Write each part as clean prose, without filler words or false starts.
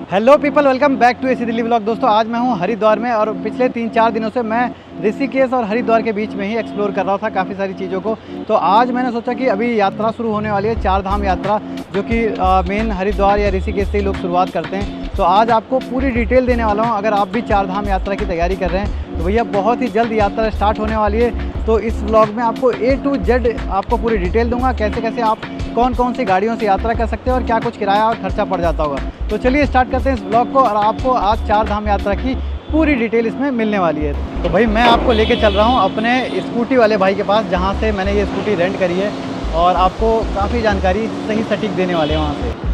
Hello people, welcome back to AC Delhi vlog. दोस्तों आज मैं हूं हरिद्वार में और पिछले 3-4 दिनों से मैं ऋषिकेश और हरिद्वार के बीच में ही एक्सप्लोर कर रहा था काफ़ी सारी चीज़ों को। तो आज मैंने सोचा कि अभी यात्रा शुरू होने वाली है, 4 धाम यात्रा, जो कि मेन हरिद्वार या ऋषिकेश से ही लोग शुरुआत करते हैं। तो आज आपको पूरी डिटेल देने वाला हूँ। अगर आप भी 4 धाम यात्रा की तैयारी कर रहे हैं तो भैया बहुत ही जल्द यात्रा स्टार्ट होने वाली है। तो इस व्लॉग में आपको A to Z आपको पूरी डिटेल दूंगा, कैसे कैसे आप कौन कौन सी गाड़ियों से यात्रा कर सकते हैं और क्या कुछ किराया और खर्चा पड़ जाता होगा। तो चलिए स्टार्ट करते हैं इस ब्लॉग को और आपको आज 4 धाम यात्रा की पूरी डिटेल इसमें मिलने वाली है। तो भाई मैं आपको लेके चल रहा हूँ अपने स्कूटी वाले भाई के पास, जहाँ से मैंने ये स्कूटी रेंट करी है, और आपको काफ़ी जानकारी सही सटीक देने वाले हैं वहाँ से।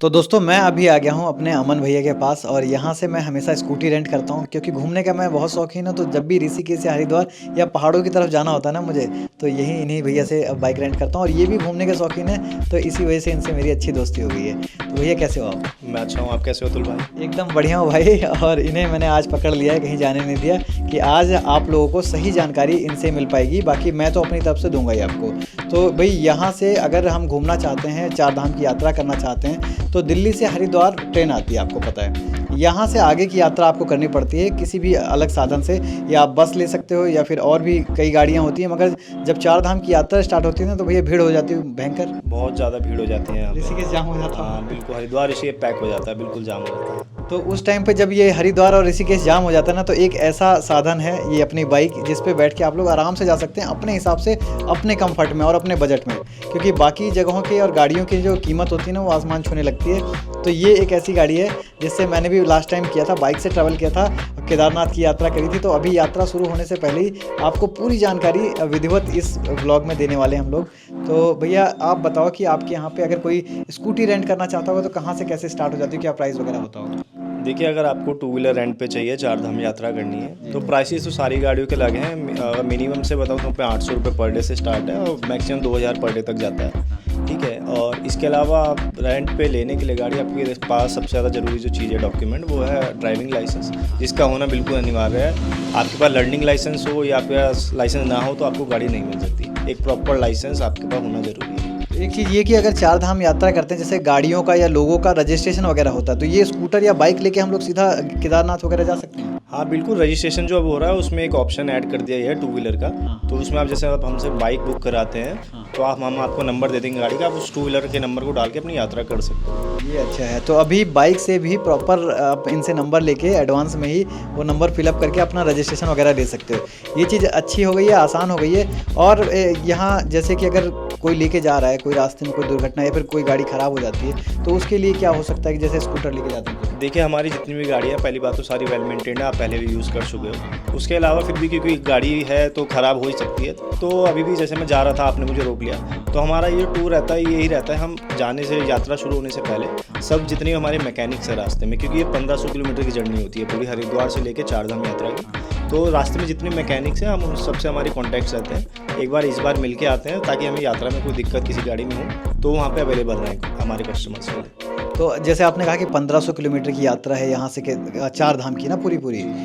तो दोस्तों मैं अभी आ गया हूँ अपने अमन भैया के पास, और यहाँ से मैं हमेशा स्कूटी रेंट करता हूँ क्योंकि घूमने का मैं बहुत शौकीन हूँ। तो जब भी ऋषिकेश या हरिद्वार या पहाड़ों की तरफ जाना होता है ना मुझे, तो यही इन्हीं भैया से बाइक रेंट करता हूँ। और ये भी घूमने के शौकीन है, तो इसी वजह से इनसे मेरी अच्छी दोस्ती हो गई है। तो भैया कैसे हो आप? मैं अच्छा हूँ, आप कैसे हो अतुल भाई? एकदम बढ़िया हूँ भाई। और इन्हें मैंने आज पकड़ लिया है, कहीं जाने नहीं दिया, कि आज आप लोगों को सही जानकारी इनसे मिल पाएगी। बाकी मैं तो अपनी तरफ से दूंगा ही आपको। तो भाई यहाँ से अगर हम घूमना चाहते हैं, 4 धाम की यात्रा करना चाहते हैं, तो दिल्ली से हरिद्वार ट्रेन आती है, आपको पता है। यहाँ से आगे की यात्रा आपको करनी पड़ती है किसी भी अलग साधन से, या आप बस ले सकते हो या फिर और भी कई गाड़ियाँ होती हैं। मगर जब 4 धाम की यात्रा स्टार्ट होती है ना, तो भैया भीड़ हो जाती है भयंकर, बहुत ज़्यादा भीड़ हो जाती है, ऋषिकेश जाम हो जाता है। हाँ बिल्कुल, हरिद्वार ऋषिकेश पैक हो जाता है, बिल्कुल जाम हो जाता है। तो उस टाइम पे जब ये हरिद्वार और ऋषिकेश जाम हो जाता है ना, तो एक ऐसा साधन है ये अपनी बाइक, जिस पे बैठ के आप लोग आराम से जा सकते हैं अपने हिसाब से, अपने कंफर्ट में और अपने बजट में। क्योंकि बाकी जगहों के और गाड़ियों की जो कीमत होती है ना, वो आसमान छूने लगती है। तो ये एक ऐसी गाड़ी है जिससे मैंने भी लास्ट टाइम किया था, बाइक से ट्रैवल किया था, केदारनाथ की यात्रा करी थी। तो अभी यात्रा शुरू होने से पहले ही आपको पूरी जानकारी विधिवत इस व्लॉग में देने वाले हैं हम लोग। तो भैया आप बताओ कि आपके यहाँ पे अगर कोई स्कूटी रेंट करना चाहता होगा तो कहाँ से कैसे स्टार्ट हो जाती है, क्या प्राइस वगैरह होता होगा? देखिए, अगर आपको 2 व्हीलर रेंट पे चाहिए, 4 धाम यात्रा करनी है, तो प्राइसेस तो सारी गाड़ियों के लगे हैं। मिनिमम से बताऊँ तो 800 रुपये पर डे से स्टार्ट है और मैक्सिमम 2000 पर डे तक जाता है, ठीक है। और इसके अलावा आप रेंट पे लेने के लिए गाड़ी, आपके पास सबसे ज़्यादा ज़रूरी जो चीज़ है डॉक्यूमेंट, वो है ड्राइविंग लाइसेंस, जिसका होना बिल्कुल अनिवार्य है। आपके पास लर्निंग लाइसेंस हो या आपके पास लाइसेंस ना हो तो आपको गाड़ी नहीं मिल सकती। एक प्रॉपर लाइसेंस आपके पास होना ज़रूरी है। एक चीज़ ये कि अगर 4 धाम यात्रा करते हैं, जैसे गाड़ियों का या लोगों का रजिस्ट्रेशन वगैरह होता है, तो ये स्कूटर या बाइक लेके हम लोग सीधा केदारनाथ वगैरह जा सकते हैं? हाँ बिल्कुल, रजिस्ट्रेशन जो अब हो रहा है उसमें एक ऑप्शन ऐड कर दिया है 2 व्हीलर का। तो उसमें आप जैसे आप हमसे बाइक बुक कराते हैं तो हम आपको नंबर दे देंगे गाड़ी का, आप उस 2 व्हीलर के नंबर को डाल के अपनी यात्रा कर सकते हो। ये अच्छा है। तो अभी बाइक से भी प्रॉपर आप इनसे नंबर लेके एडवांस में ही वो नंबर फिलअप करके अपना रजिस्ट्रेशन वगैरह ले सकते हो। ये चीज़ अच्छी हो गई है, आसान हो गई है। और यहाँ जैसे कि अगर कोई लेके जा रहा है, कोई रास्ते में कोई दुर्घटना या फिर कोई गाड़ी ख़राब हो जाती है, तो उसके लिए क्या हो सकता है कि जैसे स्कूटर लेके जाते हैं? देखिए, हमारी जितनी भी गाड़ियाँ, पहली बात तो सारी वेल मेंटेन्ड है, आप पहले भी यूज़ कर चुके हो। उसके अलावा फिर भी क्योंकि गाड़ी है तो ख़राब हो ही सकती है। तो अभी भी जैसे मैं जा रहा था, आपने मुझे रोक लिया, तो हमारा ये टूर रहता है, यही रहता है, हम जाने से, यात्रा शुरू होने से पहले सब जितने हमारे मैकेनिक्स है रास्ते में, क्योंकि ये 1500 किलोमीटर की जर्नी होती है पूरी हरिद्वार से लेकर 4 धाम यात्रा की। तो रास्ते में जितने मैकेनिक्स हैं, हम उन सबसे हमारे कॉन्टैक्ट्स रहते हैं। एक बार इस बार मिल के आते हैं ताकि हमें यात्रा में कोई दिक्कत किसी गाड़ी में हो तो वहाँ पे अवेलेबल रहें हमारे कस्टमर्स के लिए। तो जैसे आपने कहा कि 1500 किलोमीटर की यात्रा है यहाँ से के 4 धाम की ना, पूरी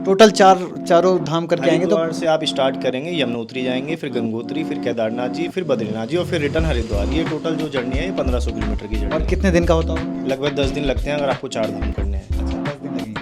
टोटल चारों धाम करके आएंगे। तो हरिद्वार से आप स्टार्ट करेंगे, यमुनोत्री जाएंगे, फिर गंगोत्री, फिर केदारनाथ जी, फिर बद्रीनाथ जी और फिर रिटर्न हरिद्वार। ये टोटल जो जर्नी है 1500 किलोमीटर की जर्नी। और कितने दिन का होता है? लगभग 10 दिन लगते हैं अगर आपको 4 धाम करने हैं। 10 दिन लगेंगे।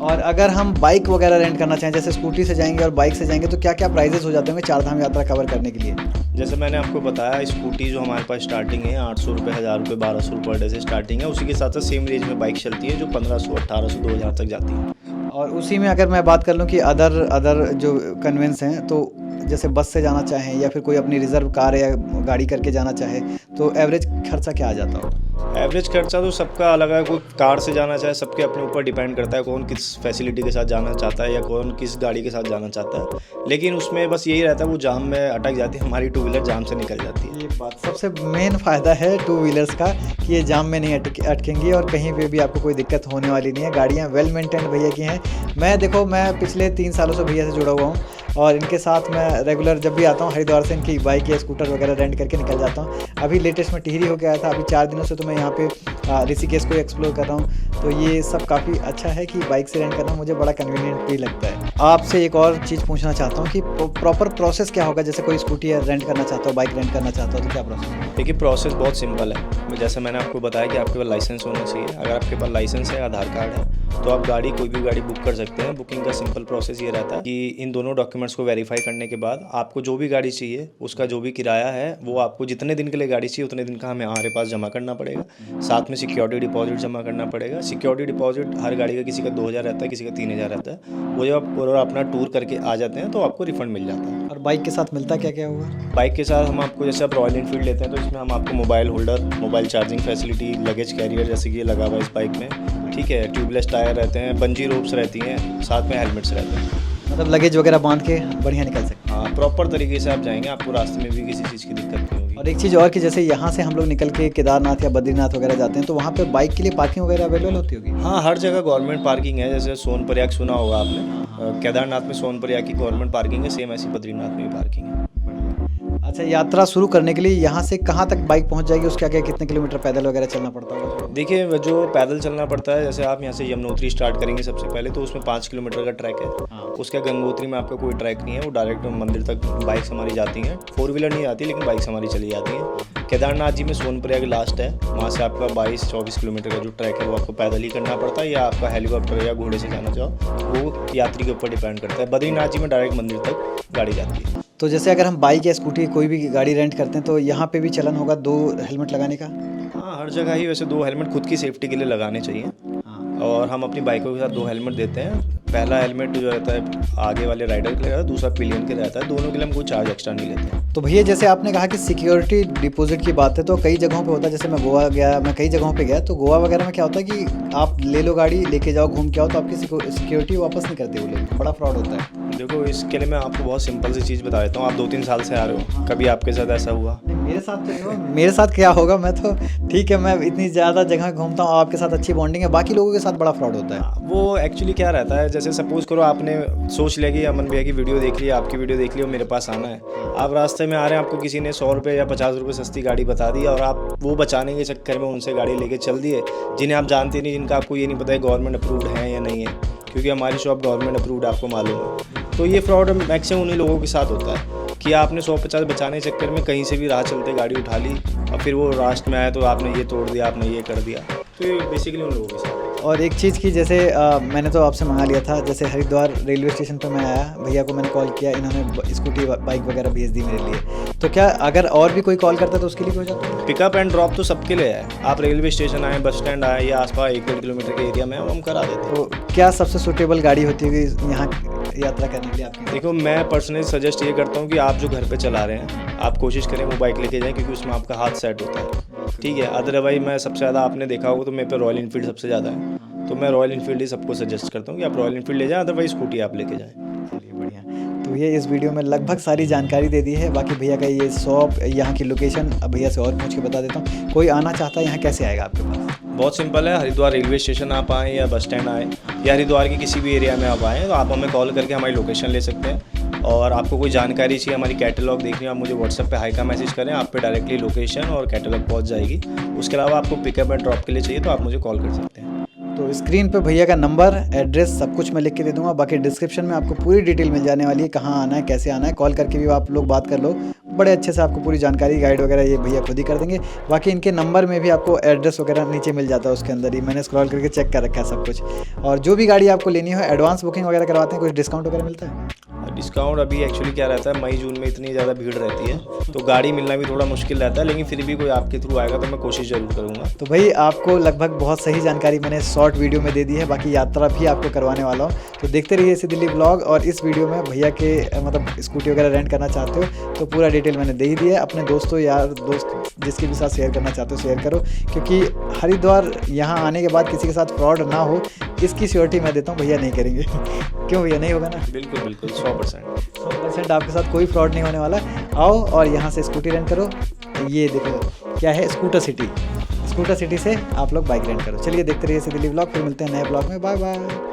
और अगर हम बाइक वगैरह रेंट करना चाहें, जैसे स्कूटी से जाएंगे और बाइक से जाएंगे, तो क्या क्या प्राइजेस हो जाते होंगे 4 धाम यात्रा कवर करने के लिए? जैसे मैंने आपको बताया, स्कूटी जो हमारे पास स्टार्टिंग है 800 रुपये, 1000 रुपये, 1200 रुपये पर डे से स्टार्टिंग है। उसी के साथ साथ सेम रेंज में बाइक चलती है जो 1500, 1800, 2000 तक जाती है। और उसी में अगर मैं बात कर लूँ कि अदर जो कन्वेंस हैं, तो जैसे बस से जाना चाहें या फिर कोई अपनी रिजर्व कार या गाड़ी करके जाना चाहे, तो एवरेज खर्चा क्या आ जाता हो? एवरेज खर्चा तो सबका अलग है। कोई कार से जाना चाहे, सबके अपने ऊपर डिपेंड करता है कौन किस फैसिलिटी के साथ जाना चाहता है या कौन किस गाड़ी के साथ जाना चाहता है। लेकिन उसमें बस यही रहता है, वो जाम में अटक जाती है, हमारी 2 व्हीलर जाम से निकल जाती है। ये बात सबसे मेन फ़ायदा है 2 व्हीलर्स का, कि ये जाम में नहीं अटकेंगी और कहीं पे भी आपको कोई दिक्कत होने वाली नहीं है। गाड़ियाँ वेल मेंटेन्ड भैया की हैं। मैं पिछले 3 सालों से भैया से जुड़ा हुआ हूँ और इनके साथ मैं रेगुलर जब भी आता हूँ हरिद्वार से इनकी बाइक या स्कूटर वगैरह रेंट करके निकल जाता हूँ। अभी लेटेस्ट में टिहरी होके आया था। अभी 4 दिनों से तो मैं यहाँ पे ऋषिकेश को एक्सप्लोर कर रहा हूँ। तो ये सब काफ़ी अच्छा है कि बाइक से रेंट करना मुझे बड़ा कन्वीनियंट भी लगता है। आपसे एक और चीज़ पूछना चाहता हूँ कि प्रॉपर प्रोसेस क्या होगा, जैसे कोई स्कूटी रेंट करना चाहता हो, बाइक रेंट करना चाहता हो, तो क्या प्रोसेस है? देखिए प्रोसेस बहुत सिंपल है। जैसे मैंने आपको बताया कि आपके पास लाइसेंस होना चाहिए। अगर आपके पास लाइसेंस है, आधार कार्ड है, तो आप गाड़ी कोई भी गाड़ी बुक कर सकते हैं। बुकिंग का सिंपल प्रोसेस ये रहता है कि इन दोनों डॉक्यूमेंट्स को वेरीफाई करने के बाद आपको जो भी गाड़ी चाहिए उसका जो भी किराया है वो आपको जितने दिन के लिए गाड़ी चाहिए उतने दिन का हमें हमारे पास जमा करना पड़ेगा। साथ में सिक्योरिटी डिपॉजिट जमा करना पड़ेगा। सिक्योरिटी डिपॉजिट हर गाड़ी का किसी का 2000 रहता है, किसी का 3000 रहता है। वो जब आप पूरा अपना टूर करके आ जाते हैं तो आपको रिफंड मिल जाता है। और बाइक के साथ मिलता क्या क्या होगा? बाइक के साथ हम आपको, जैसे आप रॉयल एनफील्ड लेते हैं तो इसमें हम आपको mobile holder, mobile charging facility, luggage carrier जैसे कि ये लगा हुआ है इस बाइक में, ठीक है, ट्यूबलेस टायर रहते हैं, बंजी रोप्स रहती हैं, साथ में हेलमेट्स रहते हैं। मतलब लगेज वगैरह बांध के बढ़िया निकल सकते हाँ, प्रॉपर तरीके से आप जाएंगे, आपको रास्ते में भी किसी चीज़ की दिक्कत नहीं होगी। हैं। और एक चीज़ और कि जैसे यहाँ से हम लोग निकल के केदारनाथ या बद्रीनाथ वगैरह जाते हैं तो वहाँ पे बाइक के लिए पार्किंग वगैरह अवेलेबल होती होगी? हाँ, हर जगह गवर्नमेंट पार्किंग है। जैसे सोनप्रयाग सुना होगा आपने, केदारनाथ में सोनप्रयाग की गवर्नमेंट पार्किंग है, सेम ऐसी बद्रीनाथ में भी पार्किंग है। अच्छा, यात्रा शुरू करने के लिए यहाँ से कहाँ तक बाइक पहुँच जाएगी, उसके आगे कितने किलोमीटर पैदल वगैरह चलना पड़ता होगा? देखिए जो पैदल चलना पड़ता है, जैसे आप यहाँ से यमुनोत्री स्टार्ट करेंगे सबसे पहले तो उसमें 5 किलोमीटर का ट्रैक है। उसके गंगोत्री में आपका कोई ट्रैक नहीं है, वो डायरेक्ट मंदिर तक बाइक्स हमारी जाती हैं। 4 व्हीलर नहीं आती लेकिन बाइक्स हमारी चली जाती हैं। केदारनाथ जी में सोनप्रयाग लास्ट है, वहाँ से आपका 22-24 किलोमीटर का जो ट्रैक है वो आपको पैदल ही करना पड़ता है, या आपका हेलीकॉप्टर या घोड़े से जाना चाहो वो यात्री के ऊपर डिपेंड करता है। बद्रीनाथ जी में डायरेक्ट मंदिर तक गाड़ी जाती है। तो जैसे अगर हम बाइक या स्कूटी कोई भी गाड़ी रेंट करते हैं तो यहाँ पे भी चलन होगा 2 हेलमेट लगाने का? हाँ, हर जगह ही वैसे 2 हेलमेट खुद की सेफ्टी के लिए लगाने चाहिए। और हम अपनी बाइकों के साथ 2 हेलमेट देते हैं। पहला हेलमेट जो रहता है आगे वाले राइडर के लिए रहता है, दूसरा पिलियन के रहता है। दोनों के लिए हम कोई चार्ज एक्स्ट्रा नहीं लेते हैं। तो भैया जैसे आपने कहा कि सिक्योरिटी डिपॉजिट की बात है, तो कई जगहों पे होता है, जैसे मैं गोवा गया, मैं कई जगहों पे गया, तो गोवा वगैरह में क्या होता है कि आप ले लो गाड़ी, लेके जाओ, घूम के आओ, तो आपकी सिक्योरिटी वापस नहीं करते वो लोग, बड़ा फ्रॉड होता है। देखो इसके लिए मैं आपको बहुत सिंपल सी चीज़ बता देता हूँ। आप 2-3 साल से आ रहे हो, कभी आपके साथ ऐसा हुआ? मेरे साथ तो नहीं हुआ। मेरे साथ क्या होगा, मैं तो ठीक है, मैं इतनी ज़्यादा जगह घूमता हूँ, आपके साथ अच्छी बॉन्डिंग है, बाकी लोगों के साथ बड़ा फ्रॉड होता है। वो एक्चुअली क्या रहता है, जैसे सपोज करो आपने सोच लिया कि अमन भैया की वीडियो देख ली, आपकी वीडियो देख ली और मेरे पास आना है। आप रास्ते में आ रहे हैं, आपको किसी ने 100 रुपये या 50 रुपये सस्ती गाड़ी बता दी और आप वो बचाने के चक्कर में उनसे गाड़ी लेके चल दिए, जिन्हें आप जानते नहीं, जिनका आपको ये नहीं पता है गवर्नमेंट अप्रूव्ड है या नहीं है, क्योंकि हमारी शॉप गवर्नमेंट अप्रूव्ड आपको मालूम है। तो ये फ्रॉड मैक्सिमम उन्हीं लोगों के साथ होता है कि आपने 100-50 बचाने के चक्कर में कहीं से भी राह चलते गाड़ी उठा ली और फिर वो रास्ते में आया तो आपने ये तोड़ दिया, आपने ये कर दिया। तो ये बेसिकली उन लोगों के साथ। और एक चीज़ की जैसे मैंने तो आपसे मंगा लिया था, जैसे हरिद्वार रेलवे स्टेशन पर मैं आया, भैया को मैंने कॉल किया, इन्होंने स्कूटी बाइक वगैरह भेज दी मेरे लिए। तो क्या अगर और भी कोई कॉल करता है तो उसके लिए भी हो जाता है? पिकअप एंड ड्रॉप तो सबके लिए है। आप रेलवे स्टेशन आए, बस स्टैंड आए या आसपास 1-1.5 किलोमीटर के एरिया में हम करा देते हैं। तो क्या सबसे सूटेबल गाड़ी होती है यहाँ यात्रा करने के लिए आपकी? देखो मैं पर्सनली सजेस्ट ये करता हूँ कि आप जो घर पे चला रहे हैं आप कोशिश करें वो बाइक लेके जाएं, क्योंकि उसमें आपका हाथ सेट होता है, ठीक है। अदरवाइज मैं सबसे ज़्यादा, आपने देखा होगा तो मेरे पे रॉयल एनफील्ड सबसे ज़्यादा है, तो मैं रॉयल एनफील्ड ही सबको सजेस्ट करता हूँ कि आप रॉयल एनफील्ड ले जाएं, अदरवाइज स्कूटी आप लेके जाएं। चलिए बढ़िया। तो ये इस वीडियो में लगभग सारी जानकारी दे दी है। बाकी भैया का ये शॉप, यहाँ की लोकेशन अब भैया से और पूछ के बता देता हूँ। कोई आना चाहता है यहाँ कैसे आएगा आपके पास? बहुत सिंपल है, हरिद्वार रेलवे स्टेशन आप आएँ या बस स्टैंड आएँ या हरिद्वार के किसी भी एरिया में आप आएँ तो आप हमें कॉल करके हमारी लोकेशन ले सकते हैं। और आपको कोई जानकारी चाहिए, हमारी कैटलॉग देखनी है, आप मुझे व्हाट्सएप पे हाई का मैसेज करें, आप पे डायरेक्टली लोकेशन और कैटलॉग पहुंच जाएगी। उसके अलावा आपको पिकअप एंड ड्रॉप के लिए चाहिए तो आप मुझे कॉल कर सकते हैं। तो स्क्रीन पे भैया का नंबर, एड्रेस सब कुछ मैं लिख के दे दूंगा। बाकी डिस्क्रिप्शन में आपको पूरी डिटेल मिल जाने वाली है, कहाँ आना है, कैसे आना है। कॉल करके भी आप लोग बात कर लो, बड़े अच्छे से आपको पूरी जानकारी, गाइड वगैरह ये भैया खुद ही कर देंगे। बाकी इनके नंबर में भी आपको एड्रेस वगैरह नीचे मिल जाता है, उसके अंदर ही मैंने स्क्रॉल करके चेक कर रखा है सब कुछ। और जो भी गाड़ी आपको लेनी हो, एडवांस बुकिंग वगैरह करवाते हैं, कुछ डिस्काउंट वगैरह मिलता है? डिस्काउंट अभी एक्चुअली क्या रहता है, मई जून में इतनी ज़्यादा भीड़ रहती है तो गाड़ी मिलना भी थोड़ा मुश्किल रहता है, लेकिन फिर भी कोई आपके थ्रू आएगा तो मैं कोशिश ज़रूर करूँगा। तो भाई आपको लगभग बहुत सही जानकारी मैंने शॉर्ट वीडियो में दे दी है। बाकी यात्रा भी आपको करवाने वाला हूँ, तो देखते रहिए इसी दिल्ली ब्लॉग। और इस वीडियो में भैया के मतलब स्कूटी वगैरह रेंट करना चाहते हो तो पूरा डिटेल मैंने दे ही दिया है। अपने दोस्तों, यार दोस्त जिसके भी साथ शेयर करना चाहते हो शेयर करो, क्योंकि हरिद्वार यहाँ आने के बाद किसी के साथ फ्रॉड ना हो, इसकी श्योरिटी मैं देता हूँ। भैया नहीं करेंगे क्यों भैया, नहीं होगा ना? बिल्कुल बिल्कुल 100% आपके साथ कोई फ्रॉड नहीं होने वाला। आओ और यहाँ से स्कूटी रेंट करो। ये देखो क्या है, स्कूटर सिटी। स्कूटर सिटी से आप लोग बाइक रेंट करो। चलिए देखते रहिए दिल्ली ब्लॉग, फिर मिलते हैं नए ब्लॉग में। Bye bye.